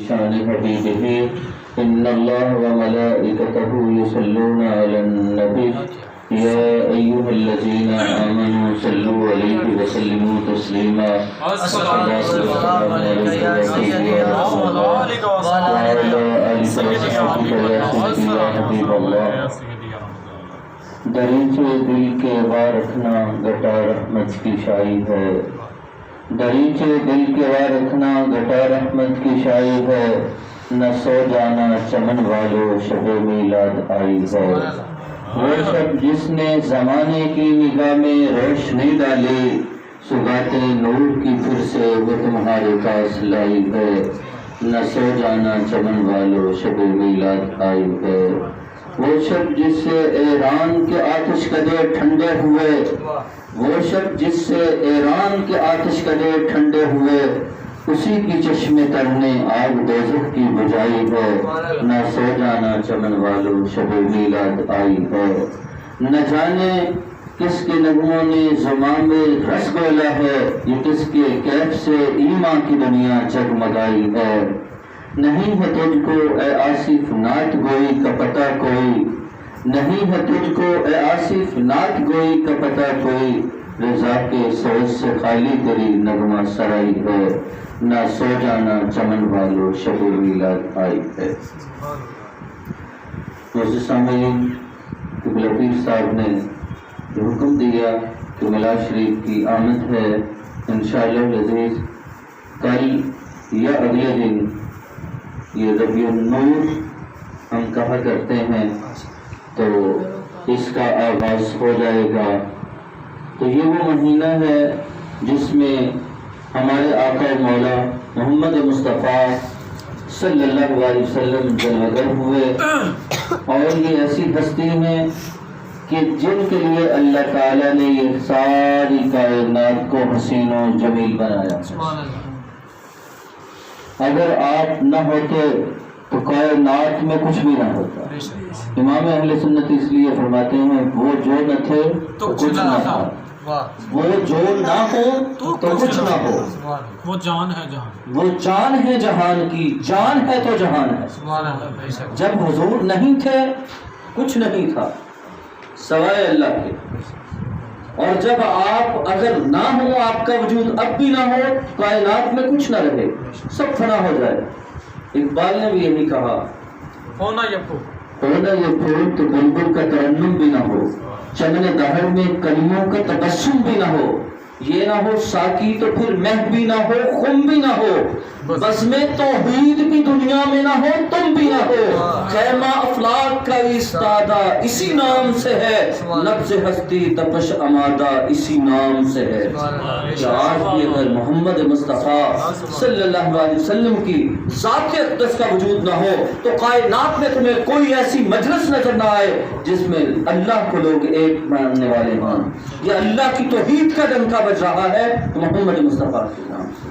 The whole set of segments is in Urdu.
شان حبیبہ ان اللہ وملائکتہ یصلون علی النبی یا ایھا الذین آمنوا صلوا علیہ وسلموا تسلیما السلام علیک یا سیدی وعلی آلہ وصحبہ یا حبیب اللہ۔ دریچے دل کے وار رکھنا گٹا رحمت کی شائی ہے، دریچے دل کے وار رکھنا گٹا رحمت کی شائی ہے، نہ سو جانا چمن والو شب میلاد آئی ہے۔ وہ شب جس نے زمانے کی نگاہ میں روشنی ڈالی، سگاتے نور کی پھر سے وہ تمہارے پاس لائی ہے، نہ سو جانا چمن والو شب میلاد آئی ہے۔ وہ شب جس سے ایران کے آتش کدے ٹھنڈے ہوئے، وہ شب جس سے ایران کے آتش کدے ٹھنڈے ہوئے، اسی کی چشم تر نے آگ دوزخ کی بجھائی ہے، نہ سو جانا چمن والو شب میلاد آئی ہے۔ نہ جانے کس کے نغموں نے زمام رس گولا ہے، یہ کس کے کیف سے ایمان کی دنیا جگمگائی ہے۔ نہیں ہے تجھ کو اے آصف نعت گوئی کا پتہ کوئی، نہیں ہے تجھ کو اے آصف نعت گوئی کا پتہ کوئی، رضا کے سوز سے خالی تیری نغمہ سرائی ہے، نہ سو جانا چمن والو شب میلاد آئی ہے۔ معزز سامعین، قبلہ پیر صاحب نے جو حکم دیا کہ میلاد شریف کی آمد ہے، انشاءاللہ العزیز کل یا اگلے دن یہ ربیع النور ہم کہا کرتے ہیں، تو اس کا آغاز ہو جائے گا۔ تو یہ وہ مہینہ ہے جس میں ہمارے آقا مولا محمد مصطفیٰ صلی اللہ علیہ وسلم جلوگر ہوئے، اور یہ ایسی ہستی ہیں کہ جن کے لیے اللہ تعالیٰ نے یہ ساری کائنات کو حسین و جمیل بنایا۔ اگر آپ نہ ہوتے تو کائنات میں کچھ بھی نہ ہوتا۔ امام اہل سنت اس لیے فرماتے ہیں وہ جو نہ تھے تو کچھ نہ تھا، وہ جو نہ ہو تو کچھ نہ ہو، وہ جان ہے جہان، وہ جان ہے جہان کی، جان ہے تو جہان ہے۔ جب حضور نہیں تھے کچھ نہیں تھا سوائے اللہ کے، اور جب آپ اگر نہ ہو، آپ کا وجود اب بھی نہ ہو، کائنات میں کچھ نہ رہے، سب فنا ہو جائے۔ اقبال نے بھی یہی کہا، ہونا یہ پھول، ہونا یہ پھول تو بلبل کا ترنم بھی نہ ہو، چمن دہر میں کلیوں کا تبسم بھی نہ ہو، یہ نہ ہو ساقی تو پھر مہک بھی نہ ہو، خم بھی نہ ہو، بزم توحید بھی دنیا میں نہ ہو، تم بھی نہ ہو، خیمہ افلاک کا ایستادہ اسی نام سے ہے، نبض ہستی تپش امادہ اسی نام سے ہے۔ کہ آج بھی اگر محمد مصطفیٰ صلی اللہ علیہ وسلم کی ذات اقدس کا وجود نہ ہو تو کائنات میں تمہیں کوئی ایسی مجلس نظر نہ آئے جس میں اللہ کو لوگ ایک ماننے والے ہوں، یا اللہ کی توحید کا ڈنکا بج رہا ہے تو محمد مصطفیٰ کے نام سے۔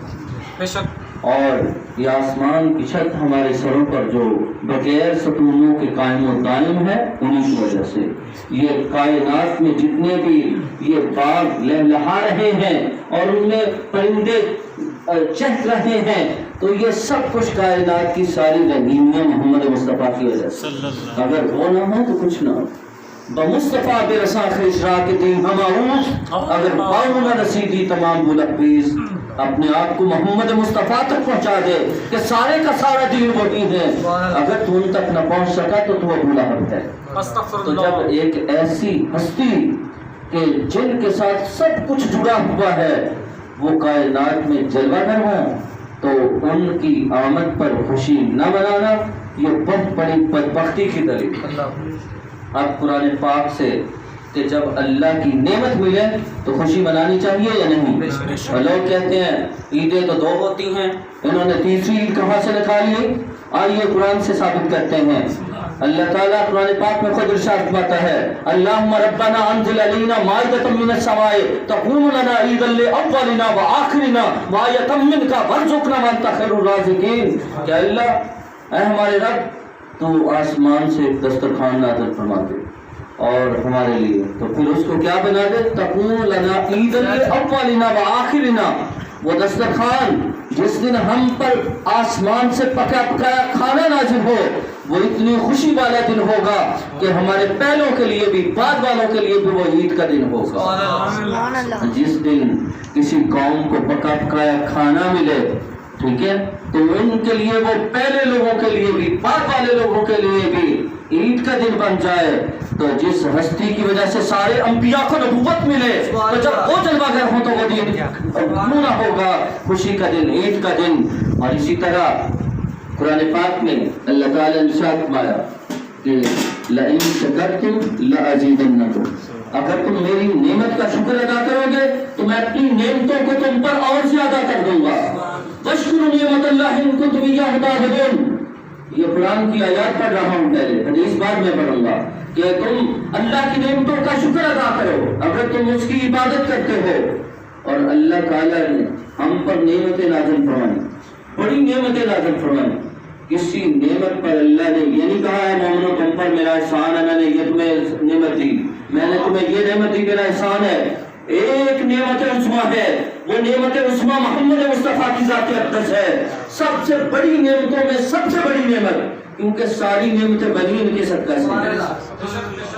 بے شک، اور یہ آسمان کی چھت ہمارے سروں پر جو بغیر ستونوں کے قائم و دائم ہے، انہی کی وجہ سے یہ کائنات میں جتنے بھی یہ باغ لہلہا رہے ہیں اور ان میں پرندے چہک رہے ہیں، تو یہ سب کچھ کائنات کی ساری رنگینیاں محمد مصطفیٰ کی وجہ سے۔ اگر وہ نہ ہو تو کچھ نہ ہو۔ بمصطفیٰ برساں خشرا کے دین ہماؤں، اگر باؤں نہ رسیدی تمام بلقبیز، اپنے آپ کو محمد مصطفیٰ تک پہنچا دے کہ سارے کا سارا دین وہی ہے، اگر تو ان تک نہ پہنچ سکا تو ابو لہب ہے۔ تو جب ایک ایسی ہستی کہ جن کے ساتھ سب کچھ جڑا ہوا ہے وہ کائنات میں جلوہ گر ہوں، تو ان کی آمد پر خوشی نہ منانا یہ بہت بڑی بدبختی کی دلیل۔ اب قرآن پاک سے کہ جب اللہ کی نعمت ملے تو خوشی منانی چاہیے یا نہیں؟ اور لوگ کہتے ہیں عیدیں تو دو ہوتی ہیں، انہوں نے تیسری عید کہاں سے نکالی؟ آئیے قرآن سے ثابت کرتے ہیں۔ اللہ تعالیٰ قرآن پاک میں خود ارشاد فرماتا ہے، اللہم ربنا انزل علینا مائدۃ من السماء تکون لنا عیدا لاولنا وآخرنا وآیۃ منک وارزقنا وانت خیر الرازقین۔ کہ اللہ اے ہمارے رب تو آسمان سے ایک دسترخوان نازل فرما دے اور ہمارے لیے، تو پھر اس کو کیا بنا دے؟ تکون لنا عیدا لاولنا وآخرنا، وہ دسترخوان جس دن ہم پر آسمان سے پکا پکایا کھانا نازل ہو، وہ اتنی خوشی والا دن ہوگا کہ ہمارے پہلوں کے لیے بھی، بعد والوں کے لیے بھی وہ عید کا دن ہوگا۔ جس دن کسی قوم کو پکا پکایا کھانا ملے، ٹھیک ہے، تو ان کے لیے، وہ پہلے لوگوں کے لیے بھی، بعد والے لوگوں کے لیے بھی عید کا دن بن جائے، تو جس ہستی کی وجہ سے سارے انبیاء کو نبوت ملے، تو جب وہ جلوہ گر ہوں تو وہ دن کیوں نہ ہوگا خوشی کا دن، عید کا دن۔ اور اسی طرح قرآن پاک میں اللہ تعالیٰ نے ارشاد فرمایا کہ لئن شکرتم لازیدنکم، اگر تم میری نعمت کا شکر ادا کرو گے تو میں اپنی نعمتوں کو تم پر اور زیادہ کر دوں گا۔ واشکروا نعمت اللہ ان کنتم ایاہ تعبدون، یہ قرآن کی آیات پڑھ رہا ہوں، پہلے حدیث بعد میں پڑھوں گا، کہ تم اللہ کی نعمتوں کا شکر ادا کرو اگر تم اس کی عبادت کرتے ہو۔ اور اللہ تعالیٰ نے ہم پر نعمتیں نازل فرمائیں، بڑی نعمتیں نازل فرمائیں۔ کسی نعمت پر اللہ نے یہ نہیں کہا ہے مومنو تم پر میرا احسان ہے، میں نے یہ تمہیں نعمت دی، میں نے تمہیں یہ نعمت دی، میرا احسان ہے۔ ایک نعمت عظمیٰ ہے، وہ نعمت عظمیٰ محمد مصطفیٰ کی ذات اقدس ہے، سب سے بڑی نعمتوں میں سب سے بڑی نعمت، کیونکہ ساری نعمتیں بنی ان کے صدقہ سے۔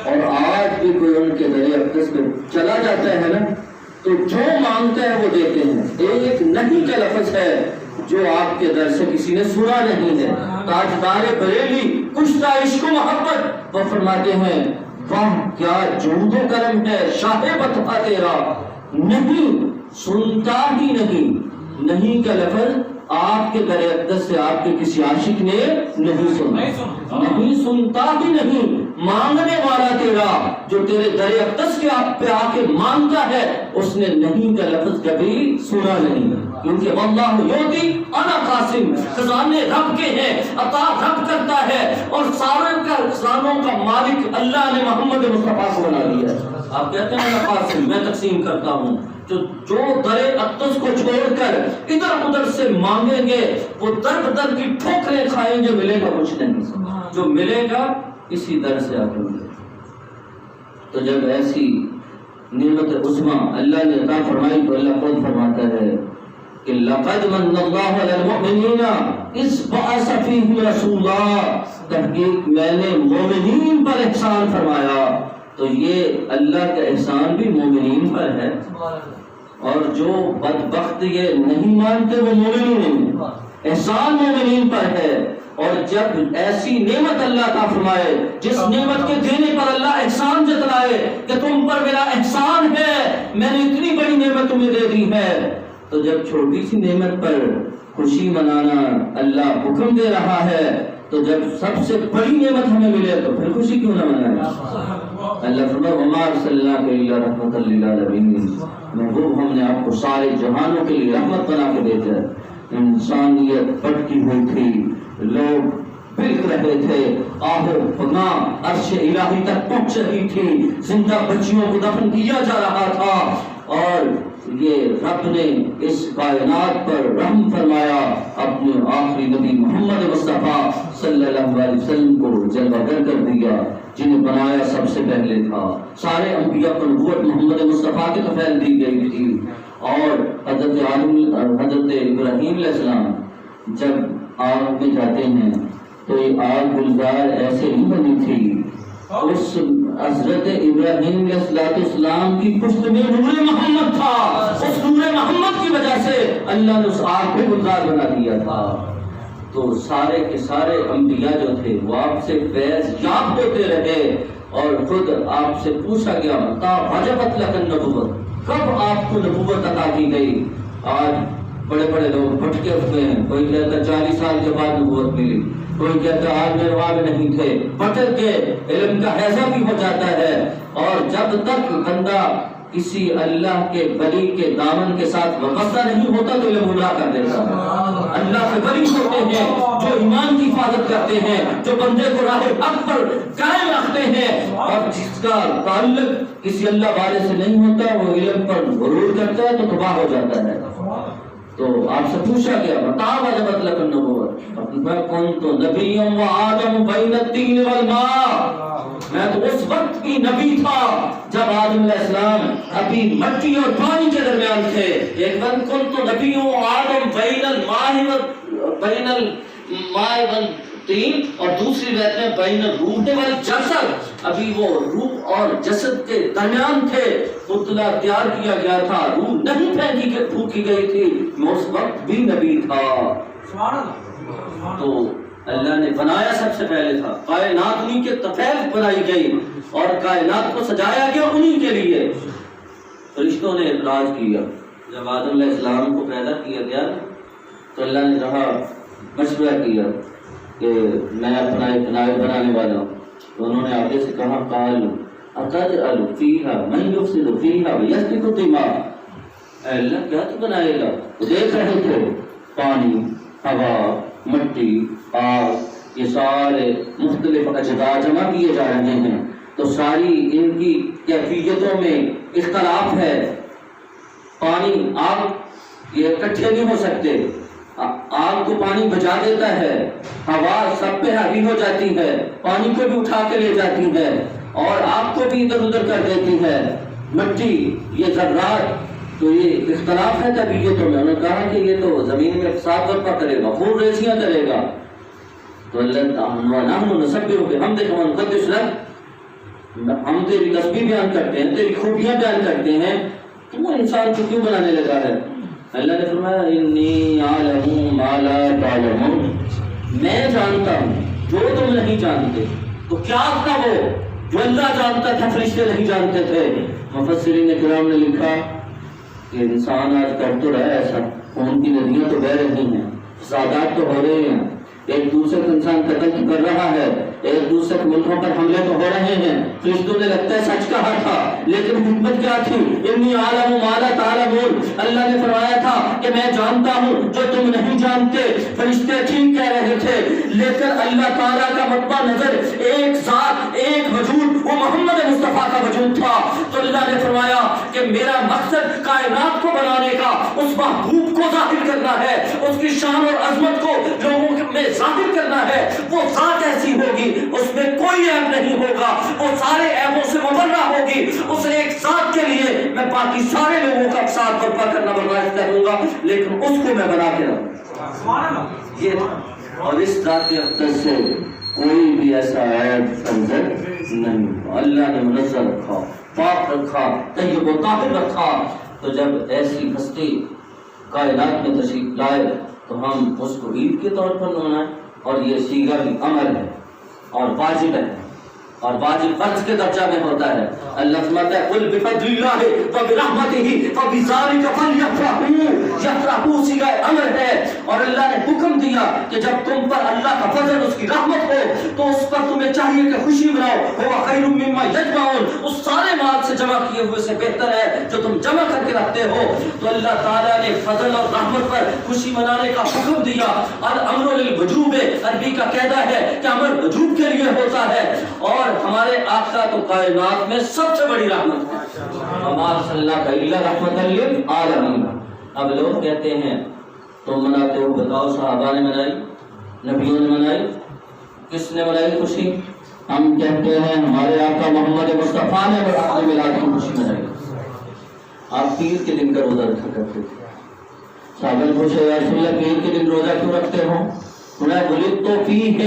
اور آج بھی کوئی ان کے در اقدس میں چلا جاتا ہے نا، تو جو مانگتا ہے وہ دیتے ہیں۔ ایک نہیں کا لفظ ہے جو آپ کے در سے کسی نے سنا نہیں ہے۔ تاجدار بریلی کشتہ عشق و محبت، وہ فرماتے ہیں واہ کیا جود و کرم ہے شاہ بطحہ تیرا، نہیں سنتا ہی نہیں، نہیں کا لفظ آپ کے در اقدس سے آپ کے کسی عاشق نے نہیں سنا، نہیں سنتا ہی نہیں۔ مانگنے والا تیرا جو تیرے در اقدس کے آپ پہ آ کے مانگتا ہے، اس نے نہیں کا لفظ کبھی سنا نہیں، کیونکہ واللہ یعطی انا قاسم، خزانے رب کے ہیں، عطا رب کرتا ہے، اور سارے کا خزانوں کا مالک اللہ نے محمد مصطفیٰ کو بنا دیا ہے۔ آپ کہتے ہیں انا قاسم، میں تقسیم کرتا ہوں، جو در اقدس کو چھوڑ کر ادھر ادھر سے مانگیں گے وہ در بدر کی ٹھوکریں کھائیں گے، ملے گا کچھ نہیں، جو ملے گا اسی در سے آگے ملے گا۔ تو جب ایسی نعمت عظمیٰ اللہ نے عطا فرمائی تو اللہ خود فرماتا ہے کہ لقد من اللہ علی المؤمنین اذ بعث فیہم رسولا، تحقیق میں نے مومنین پر احسان فرمایا۔ تو یہ اللہ کا احسان بھی مومنین پر ہے، اور جو بدبخت یہ نہیں مانتے وہ مومن نہیں، احسان مومنین پر ہے۔ اور جب ایسی نعمت اللہ عطا فرمائے جس نعمت کے دینے پر اللہ احسان جتلائے کہ تم پر میرا احسان ہے، میں نے اتنی بڑی نعمت تمہیں دے دی ہے، تو جب چھوٹی سی نعمت پر خوشی منانا اللہ حکم دے رہا ہے، تو جب سب سے بڑی نعمت ہمیں ملے تو پھر خوشی کیوں نہ منائیں؟ اللہ فرمائے وما ارسلناک الا رحمۃ للعالمین، محبوب ہم نے آپ کو سارے جہانوں کے لیے رحمت بنا کے بھیجا ہے۔ انسانیت بھٹکی ہوئی تھی، لوگ بلک رہے تھے، آہو فغاں عرش الہی تک پہنچ رہی تھی، زندہ بچیوں کو دفن کیا جا رہا تھا، اور یہ رب نے اس کائنات پر رحم فرمایا، اپنے آخری نبی محمد مصطفیٰ صلی اللہ علیہ وسلم کو جلوہ گر کر دیا، جنہیں بنایا سب سے پہلے تھا۔ سارے انبیاء کو نبوت محمد مصطفیٰ کے طفیل دی گئی تھی۔ اور حضرت ابراہیم علیہ السلام جب آگ میں جاتے ہیں تو یہ آگ گلزار ایسے نہیں بنی تھی، اس حضرت ابراہیم علیہ السلام کی پشت میں نور محمد تھا، اس نور محمد کی وجہ سے اللہ نے اس آگ کو گلزار بنا دیا تھا۔ تو سارے کے سارے انبیاء جو تھے وہ آپ سے فیض یاب ہوتے رہے، اور خود آپ سے پوچھا گیا متا وجبت لک النبوت، کب آپ کو نبوت عطا کی گئی؟ آج بڑے بڑے لوگ بھٹکے ہوئے ہیں، کوئی کہتا 40 سال کے بعد نبوت ملی، کوئی کہتا آج میرے وہاں میں نہیں تھے، بھٹک کے علم کا حیضہ بھی ہو جاتا ہے۔ اور جب تک بندہ کسی اللہ کے ولی کے دامن کے ساتھ وابستہ نہیں ہوتا تو علم گمراہ کر دیتا ہے۔ اللہ کے ولی ہوتے ہیں جو ایمان کی حفاظت کرتے ہیں، جو بندے کو راہ حق پر قائم رکھتے ہیں، اور جس کا تعلق کسی اللہ والے سے نہیں ہوتا وہ علم پر غرور کرتا ہے تو تباہ ہو جاتا ہے۔ تو آپ سے پوچھا گیا بتا وجبت لک النبوت، میں کنت نبی و آدم بین الطین والماء، میں تو اس وقت کی نبی تھا جب آدم علیہ السلام ابھی مٹی اور پانی کے درمیان تھے. ایک وقت کنت نبی و آدم بین الماء والطین، اور دوسری روایت میں بین الروح والجسد، ابھی وہ روح اور جسد کے درمیان تھے. پتلا تیار کیا گیا تھا، روح نہیں پھونکی گئی تھی، میں اس وقت بھی نبی تھا. سبحان اللہ. تو اللہ نے بنایا سب سے پہلے تھا، کائنات انہی کے تفیل بنائی گئی اور کائنات کو سجایا گیا انہی کے لیے. فرشتوں نے اعتراض کیا جب آدم علیہ السلام کو پیدا کیا گیا تو اللہ نے کہا، مشورہ کیا کہ میں اپنا ایک نائب بنانے والا ہوں. تو انہوں نے آگے سے کہا قالوا اتجعل فیہا من یفسد فیہا ویسفک الدماء، اے اللہ کیا تو بنائے گا؟ دیکھ رہے تھے پانی، ہوا، مٹی، آگ، یہ سارے مختلف اجزاء جمع کیے جا رہے ہیں، تو ساری ان کی کیفیتوں میں اختلاف ہے. پانی آگ یہ اکٹھے نہیں ہو سکتے، آگ کو پانی بجا دیتا ہے، ہوا سب پہ حاوی ہو جاتی ہے، پانی کو بھی اٹھا کے لے جاتی ہے اور آگ کو بھی ادھر ادھر کر دیتی ہے. مٹی، یہ ذرات، تو یہ اختلاف ہے طبیعتوں میں. انہوں نے کہا کہ یہ تو زمین میں فساد برپا کرے گا، خون ریزیاں کرے گا. تو اللہ نسبح بحمدک ونقدس لک، ہم تیری تسبیح بیان کرتے ہیں، تیری خوبیاں بیان کرتے ہیں، تو وہ انسان کو کیوں بنانے لگا ہے؟ اللہ نے فرمایا انی اعلم ما لا تعلمون، میں جانتا ہوں جو تم نہیں جانتے. تو کیا تھا وہ جو اللہ جانتا تھا فرشتے نہیں جانتے تھے؟ مفسرین کرام نے لکھا کہ انسان آج کر تو رہا ہے ایسا، خون کی ندیاں تو بہہ رہی ہیں، فسادات تو ہو رہے ہیں، ایک دوسرے کو انسان قتل کر رہا ہے، ایک دوسرے کے ملکوں پر حملے تو ہو رہے ہیں. فرشتوں نے لگتا ہے سچ کہا تھا، لیکن حکمت کیا تھی؟ انی اعلم ما لا تعلمون، اللہ نے فرمایا تھا کہ میں جانتا ہوں جو تم نہیں جانتے. فرشتے ٹھیک کہہ رہے تھے، لیکن اللہ تعالیٰ کا مطلع نظر ایک ذات، ایک وجود، وہ محمد مصطفیٰ کا وجود تھا. تو اللہ نے فرمایا کہ میرا مقصد کائنات کو بنانے کا اس محبوب کو ظاہر کرنا ہے، اس کی شان اور عظمت کو لوگوں میں ظاہر کرنا ہے. وہ ذات ایسی ہوگی اس میں کوئی عیب نہیں ہوگا، وہ سارے عیبوں سے مبرہ ہوگی. اس ایک ذات کے لیے میں باقی سارے لوگوں کا فساد برپا کرنا برداشت کروں گا، لیکن اس کو میں بنا کے رہوں. یہ اور اس ذات اقدس سے کوئی بھی ایسا عیب سمجھ نہیں. اللہ نے منزہ رکھا، پاک رکھا، طیب و طاہر رکھا. تو جب ایسی ہستی کائنات میں تشریف لائے تو ہم اس کو عید کے طور پر منائیں، اور یہ صیغہ امر ہے اور واجب ہے، اور واجب فرض کے درجہ میں ہوتا ہے. اللہ فرماتا ہے قل بفضل اللہ وبرحمتہ فبذلک فلیفرحوا، یفرحوا صیغہ امر ہے. اور اللہ نے حکم دیا کہ جب تم پر اللہ کا فضل، اس کی رحمت ہو تو اس پر تمہیں چاہیے کہ خوشی مناؤ. هو خیر مما یجمعون، اس سارے مال سے جمع کیے ہوئے سے بہتر ہے جو تم جمع کر کے رکھتے ہو. تو اللہ تعالیٰ نے فضل اور رحمت پر خوشی منانے کا حکم دیا. اور امر للوجوب عربی کا قاعدہ ہے کہ امر وجوب کے لیے ہوتا ہے، اور ہمارے آقا تو کائنات میں سب سے بڑی رحمت ہے. وما ارسلناک الا رحمۃ للعالمین. اب لوگ کہتے ہیں تم مناتے ہو، بتاؤ صحابہ نے منائی، نبیوں نے منائی، کس نے منائی خوشی؟ ہم کہتے ہیں ہمارے آقا محمد مصطفیٰ نے اپنے میلاد کی خوشی منائی. آپ پیر کے دن کا روزہ رکھا کرتے تھے. صحابہ نے پوچھا یا رسول اللہ پیر کے دن روزہ کیوں رکھتے ہو؟ انہیں ولدت فیہ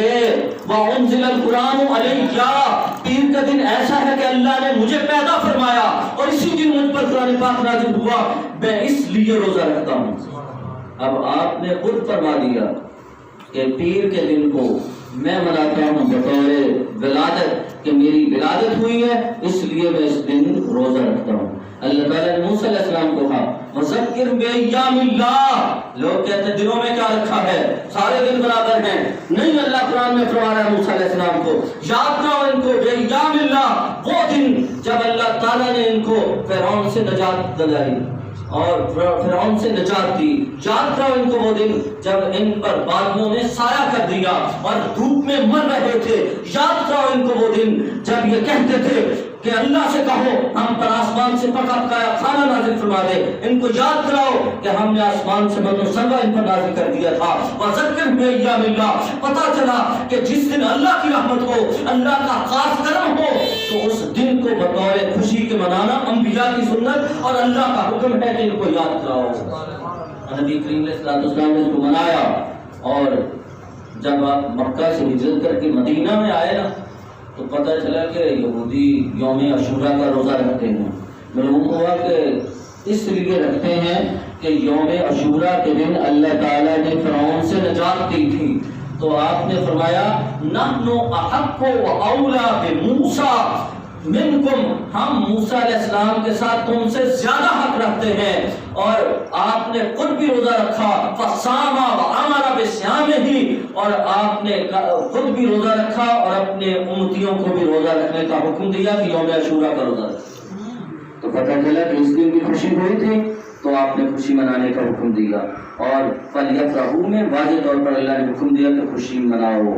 وانزل القرآن علیہ، پیر کا دن ایسا ہے کہ اللہ نے مجھے پیدا فرمایا اور اسی دن مجھ پر قرآن پاک نازل ہوا، میں اس لیے روزہ رکھتا ہوں. اب آپ نے خود فرما دیا کہ پیر کے دن کو میں مناتا ہوں بطور ولادت کہ میری ولادت ہوئی ہے، اس لیے میں اس دن روزہ رکھتا ہوں. اللہ تعالیٰ نے موسیٰ علیہ السلام کو کہا وذکر بایام اللہ. لوگ کہتے ہیں دنوں میں کیا رکھا ہے، سارے دن برابر ہیں. نہیں، اللہ قرآن میں فرما رہا ہے موسیٰ علیہ السلام کو یاد کراؤ ان کو بایام اللہ، وہ دن جب اللہ تعالیٰ نے ان کو فرعون سے نجات دلائی اور فرعون سے نجات دی. یاد کرو ان کو وہ دن جب ان پر بادلوں نے سایہ کر دیا اور دھوپ میں مر رہے تھے. یاد کرو ان کو وہ دن جب یہ کہتے تھے کہ اللہ سے کہو ہم پر آسمان سے پکا پکایا کھانا نازل فرما دے. ان کو یاد کراؤ کہ ہم نے آسمان سے من و سلوہ ان پر نازل کر دیا تھا. وذکر بایام اللہ، پتہ چلا کہ جس دن اللہ کی رحمت ہو، اللہ کا خاص کرم ہو، تو اس دن کو بطور خوشی کے منانا انبیاء کی سنت اور اللہ کا حکم ہے کہ ان کو یاد کراؤ. نبی کریم علیہ السلام نے اس کو منایا. اور جب آپ مکہ سے ہجرت کر کے مدینہ میں آئے نا تو پتہ چلا کہ یہودی یوم عاشورہ کا روزہ رکھتے ہیں. معلوم ہوا کہ اس لیے رکھتے ہیں کہ یوم عاشورہ کے دن اللہ تعالیٰ نے فرعون سے نجات دی تھی. تو آپ نے فرمایا نحن احق و اولا بموسیٰ منکم، ہم موسیٰ علیہ السلام کے ساتھ تم سے زیادہ حق رکھتے ہیں. اور آپ نے خود بھی روزہ رکھا، فصام وامر بصیامہ، اور آپ نے خود بھی روزہ رکھا اور اپنے امتیوں کو بھی روزہ رکھنے کا حکم دیا کہ یوم عاشورہ کا روزہ رکھیں. تو پتہ چلا کہ اس دن بھی خوشی ہوئی تھی تو آپ نے خوشی منانے کا حکم دیا. اور فلیفرحوا میں واضح طور پر اللہ نے حکم دیا کہ خوشی مناؤ.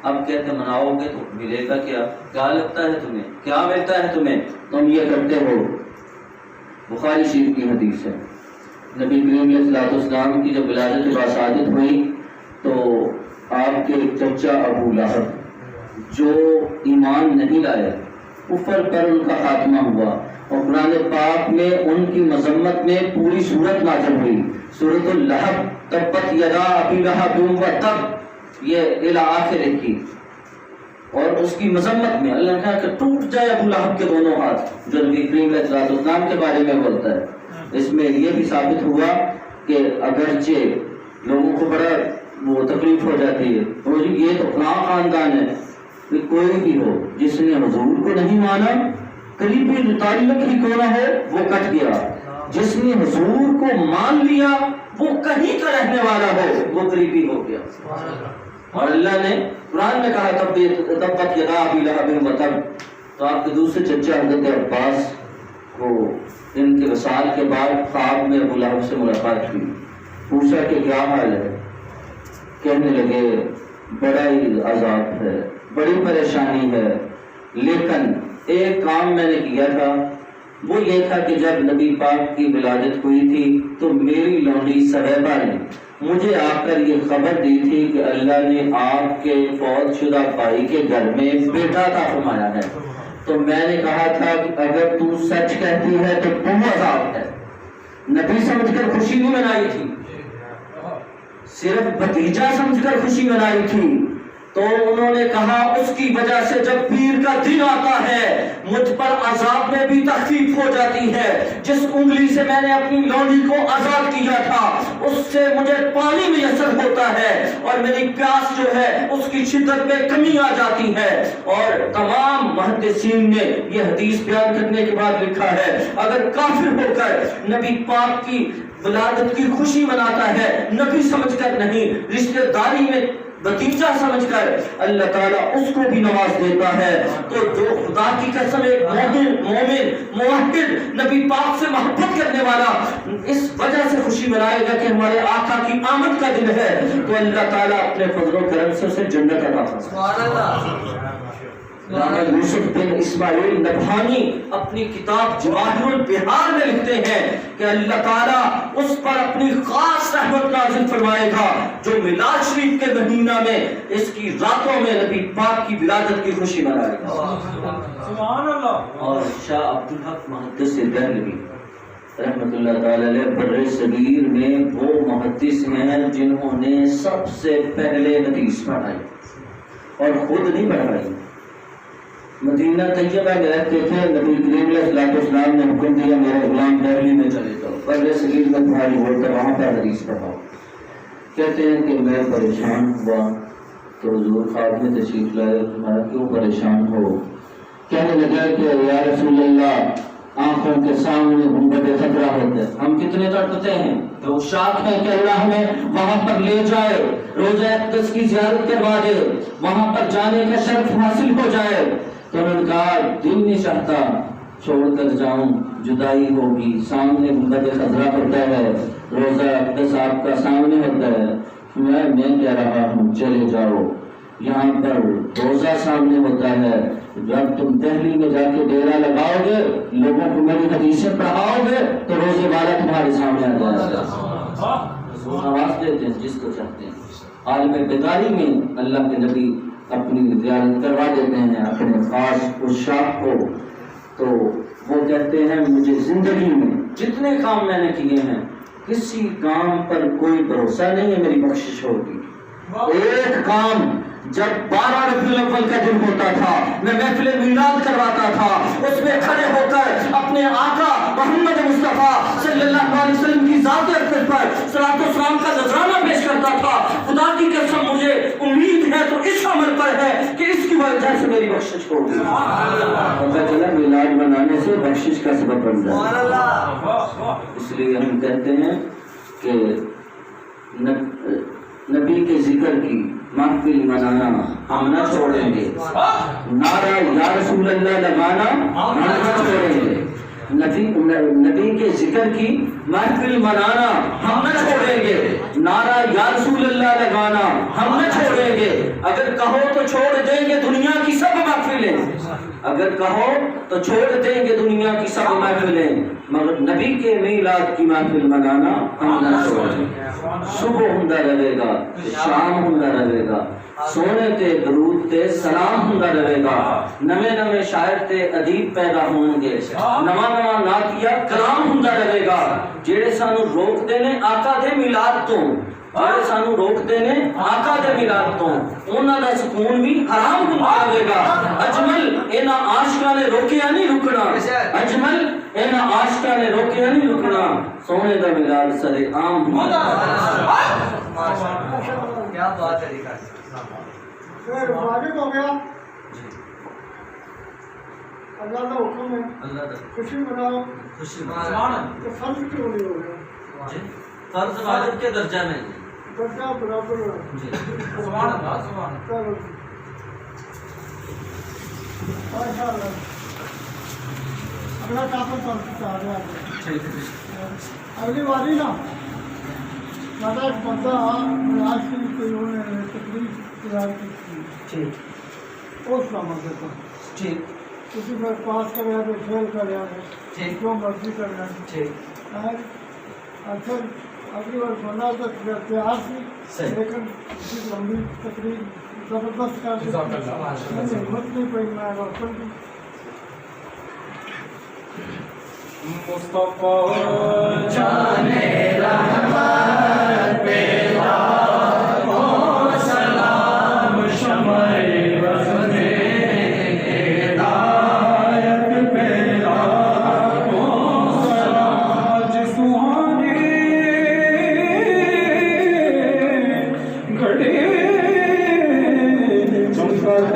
اب کہتے مناؤ گے تو ملے گا کیا؟ کیا لگتا ہے تمہیں؟ کیا ملتا ہے تمہیں؟ تم یہ کرتے ہو. بخاری شریف کی حدیث ہے، نبی کریم علیہ السلام کی جب ولادت باسعادت ہوئی تو آپ کے چچا ابو لہب جو ایمان نہیں لائے، کفر پر ان کا خاتمہ ہوا. اور قرآن پاک میں ان کی مذمت میں پوری سورت نازل ہوئی، سورۃ اللہب، تبت یدا ابی لہب وتب، یہ الی آخر کی. اور اس کی مذمت میں اللہ نے کہا کہ ٹوٹ جائے ابو لہب کے دونوں ہاتھ، جو نبی کریم علیہ السلام کے بارے میں بولتا ہے. اس میں یہ بھی ثابت ہوا کہ اگرچہ لوگوں کو بڑا وہ تکلیف ہو جاتی ہے، اور یہ تو فلاں خاندان ہے، کہ کوئی بھی ہو جس نے حضور کو نہیں مانا، قریبی تعلق ہی کیوں نہ ہو، وہ کٹ گیا. جس نے حضور کو مان لیا وہ کہیں کا رہنے والا ہو، وہ قریبی ہو گیا. اور اللہ نے قرآن میں کہا تبت یدا ابی لہب وتب. تو آپ کے دوسرے چچا حضرت عباس کو ان کے وصال کے بعد خواب میں ابو لہب سے ملاقات ہوئی. پوچھا کہ کیا حال ہے؟ کہنے لگے بڑا ہی عذاب ہے، بڑی پریشانی ہے، لیکن ایک کام میں نے کیا تھا، وہ یہ تھا کہ جب نبی پاک کی ولادت ہوئی تھی تو میری لونڈی صہیبہ نے مجھے آ کر یہ خبر دی تھی کہ اللہ نے آپ کے فوت شدہ بھائی کے گھر میں بیٹا عطا فرمایا ہے. تو میں نے کہا تھا کہ اگر تو سچ کہتی ہے تو تم عذاب ہے. نبی سمجھ کر خوشی نہیں منائی تھی، صرف بھتیجا سمجھ کر خوشی منائی تھی. تو انہوں نے کہا اس کی وجہ سے جب پیر کا دن آتا ہے مجھ پر عذاب میں بھی تخفیف ہو جاتی ہے. جس انگلی سے میں نے اپنی لونڈی کو آزاد کیا تھا اس سے مجھے پانی میسر ہوتا ہے اور میری پیاس جو ہے اس کی شدت میں کمی آ جاتی ہے. اور تمام محدثین نے یہ حدیث بیان کرنے کے بعد لکھا ہے اگر کافر ہو کر نبی پاک کی ولادت کی خوشی مناتا ہے، نبی سمجھ کر نہیں، رشتہ داری میں بھتیجا سمجھ کر، اللہ تعالیٰ اس کو بھی نواز دیتا ہے. تو جو خدا کی قسم ایک مومن موحد نبی پاک سے محبت کرنے والا اس وجہ سے خوشی منائے گا کہ ہمارے آقا کی آمد کا دن ہے، تو اللہ تعالیٰ اپنے فضل و کرم سے اسے جنت عطا فرمائے. رانا یوسف بن اسماعیل نبہانی اپنی کتاب جواہر البحار میں لکھتے ہیں کہ اللہ تعالیٰ اس پر اپنی خاص رحمت نازل فرمائے گا جو میلاد شریف کے مہینہ میں اس کی راتوں میں نبی پاک کی ولادت کی خوشی منائے گا. سبحان اللہ. اور شاہ عبدالحق محدث دہلوی رحمۃ اللہ تعالی علیہ بر صغیر میں وہ محدث ہیں جنہوں نے سب سے پہلے حدیث پڑھائی اور خود نہیں پڑھائی. مدینہ طیبہ میں رہتے تھے، نبی کریم علیہ السلام نے حکم دیا میرے غلام دہلی میں چلے جاؤ، بر صغیر میں تمہاری ہوتا وہاں پر حدیث پڑھاؤ. کہتے ہیں کہ میں پریشان ہوا تو حضور خواب میں تشریف لائے. تمہارا کیوں پریشان ہو؟ کہنے لگا کہ یا رسول اللہ آنکھوں کے سامنے گنبد خضرا ہوتا ہے، ہم کتنے تڑپتے ہیں، تو شاک ہے کہ اللہ ہمیں وہاں پر لے جائے، روضہ اقدس کی زیارت کروا دے، وہاں پر جانے کا شرف حاصل ہو جائے. تو انہوں نے کہا دل نہیں چاہتا چھوڑ کر جاؤں، جدائی ہوگی، سامنے گنبد خضرا ہوتا ہے، روضہ اقدس آپ کا سامنے ہوتا ہے. میں کہہ رہا ہوں چلے جاؤ، یہاں پر روزہ سامنے ہوتا ہے، جب تم دہلی میں جا کے ڈیرا لگاؤ گے، لوگوں کو میری حدیثیں پڑھاؤ گے تو روزے والا تمہارے سامنے آ جائے گا۔ آواز دیتے ہیں جس کو چاہتے ہیں۔ عالم بیداری میں اللہ کے نبی اپنی زیارت کروا دیتے ہیں اپنے خاص عشاق کو، تو وہ کہتے ہیں مجھے زندگی میں جتنے کام میں نے کیے ہیں کسی کام پر کوئی بھروسہ نہیں ہے میری بخشش ہوگی۔ ایک کام جب 12 ربیع الاول کا دن ہوتا تھا، میں محفل میلاد کرواتا تھا، اس میں کھڑے ہو کر اپنے آقا محمد مصطفیٰ صلی اللہ علیہ وسلم کی ذات اقدس پر صلاۃ و سلام کا نذرانہ پیش کرتا تھا۔ خدا کی قسم مجھے امید ہے تو اس عمل پر ہے کہ اس کی وجہ سے میری بخشش ہوگی۔ پتہ چلا میلاد منانے سے بخشش کا سبب بن جاتا ہے۔ اس لیے ہم کہتے ہیں کہ نبی کے ذکر کی محفل منانا ہم نہ چھوڑیں گے، نعرہ یا رسول اللہ لگانا ہم نہ چھوڑیں گے، نبی کے ذکر کی محفل منانا ہم نہ چھوڑیں گے، نعرہ یا رسول اللہ لگانا ہم نہ چھوڑیں گے۔ اگر کہو تو چھوڑ دیں گے دنیا کی سب محفلیں، اگر کہو تو چھوڑ دیں گے دنیا کی سب محفلیں، مگر نبی کے میلاد کی محفل منانا ہم نہ چھوڑیں گے۔ صبح ہوندا رہے گا، شام ہوندا رہے گا، سونے تے درود تے سلام ہوندا رہے گا، نویں نویں شاعر تے ادیب پیدا ہون گے، نواں نواں نعتیہ کلام ہوندا رہے گا۔ جڑے سانو روک دے نے آقا دے میلاد تو، جڑے سانو روک دے نے آقا دے میلاد تو، انہاں دا سکون بھی حرام ہوندا رہے گا۔ اجمل انہاں عاشقاں نے روکیا نہیں رکنا، اجمل انہاں عاشقاں نے روکیا نہیں رکنا، سونے دا میلاد سرے عام ہوندا۔ کیا بات ہے دیکھا پھر واجب ہو گیا، اللہ کا حکم ہے خوشی مناؤ، تو فرض کیوں نہیں ہو گیا؟ فرض واجب کے درجہ میں درجہ برابر ہو۔ چلو ماشاء اللہ، اگلا ٹاپک چاہ رہے ہیں اگلی باری نا زیادہ ایک بندہ آج کی کوئی انہوں نے تقریب تیار کی تھی اس کا مدد ٹھیک کسی پر پاس کر رہا ہے فیل کر رہا ہے جو مرضی کر رہا ہے۔ اچھا اگلی بار بندہ تک تیار تھی لیکن کسی لمبی تقریب زبردست کر دی، ہمت نہیں پڑی، میں روشن کی مصطفیٰ جانے رحمت پیدا ہو، سلام شمع وزنے ہدایت پیدا ہو، سلام سہانے گھڑے چمکتے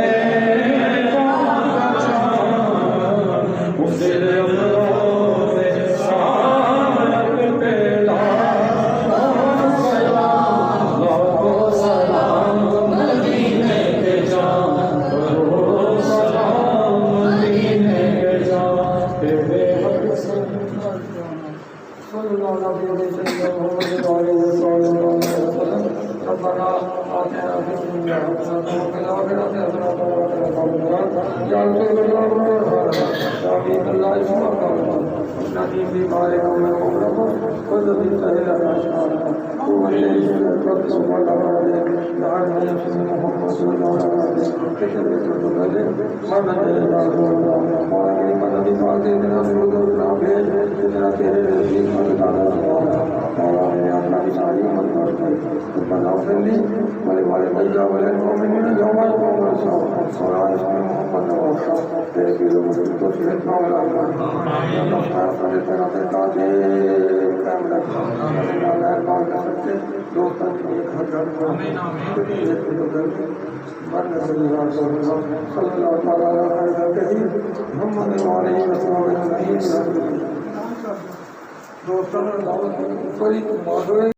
دوستوں